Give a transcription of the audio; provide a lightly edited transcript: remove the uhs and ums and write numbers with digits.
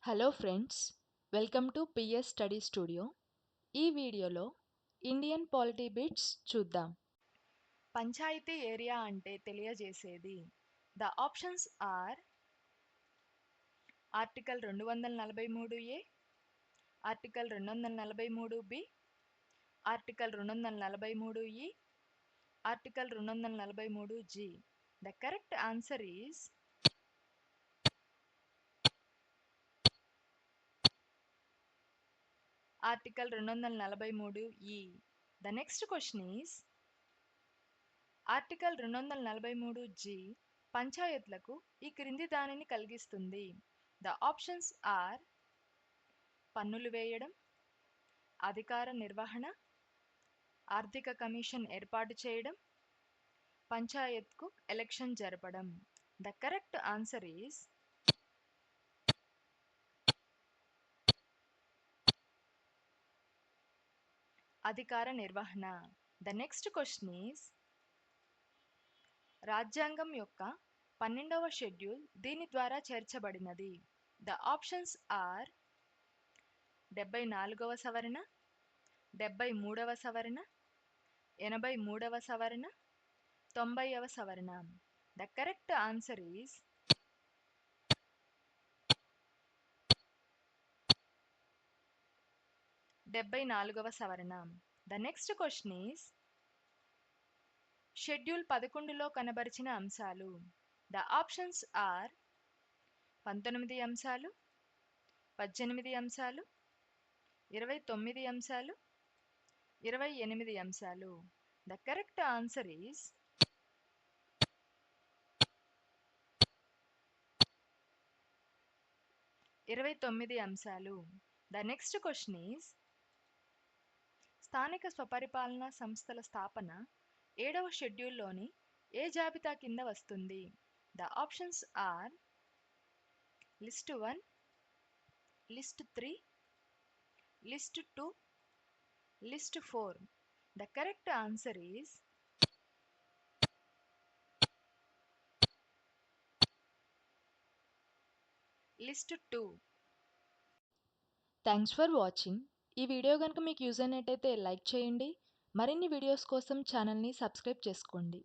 Hello friends, welcome to PS study studio. ఈ వీడియోలో Indian polity bits చూద్దాం. Panchayat area అంటే తెలియజేసేది. The options are article 243A, article 243B, article 243E, article 243G. The correct answer is article 243E. The next question is article 243G పంచాయత్లకు ఈ క్రింది దానిని కలిగిస్తుంది. ద ఆప్షన్స్ ఆర్ పన్నులు వేయడం, అధికార నిర్వహణ, ఆర్థిక కమిషన్ ఏర్పాటు చేయడం, పంచాయత్కు ఎలక్షన్ జరపడం. ద కరెక్ట్ ఆన్సర్ ఈజ్ అధికార నిర్వహణ. ద నెక్స్ట్ క్వశ్చన్ ఈజ్ రాజ్యాంగం యొక్క 12వ షెడ్యూల్ దీని ద్వారా చేర్చబడినది. ద ఆప్షన్స్ ఆర్ 74వ సవరణ, 73వ సవరణ, 83వ సవరణ, 90వ సవరణ. ద కరెక్ట్ ఆన్సర్ ఈజ్ 74వ సవరణ. The next question is schedule 11లో కనబరిచిన అంశాలు. ద ఆప్షన్స్ ఆర్ 19 అంశాలు, 18 అంశాలు, 29 అంశాలు, 28 అంశాలు. ద కరెక్ట్ ఆన్సర్ ఈజ్ 29 అంశాలు. ద నెక్స్ట్ క్వశ్చన్ ఈజ్ స్థానిక స్వపరిపాలనా సంస్థల స్థాపన 7వ షెడ్యూల్లోని ఏ జాబితా కింద వస్తుంది? The options are list 1, list 3, list 2, list 4. The correct answer is list 2. Thanks for watching. ఈ వీడియో కనుక మీకు యూజ్ అయినట్టయితే లైక్ చేయండి. మరిన్ని వీడియోస్ కోసం ఛానల్ని సబ్స్క్రైబ్ చేసుకోండి.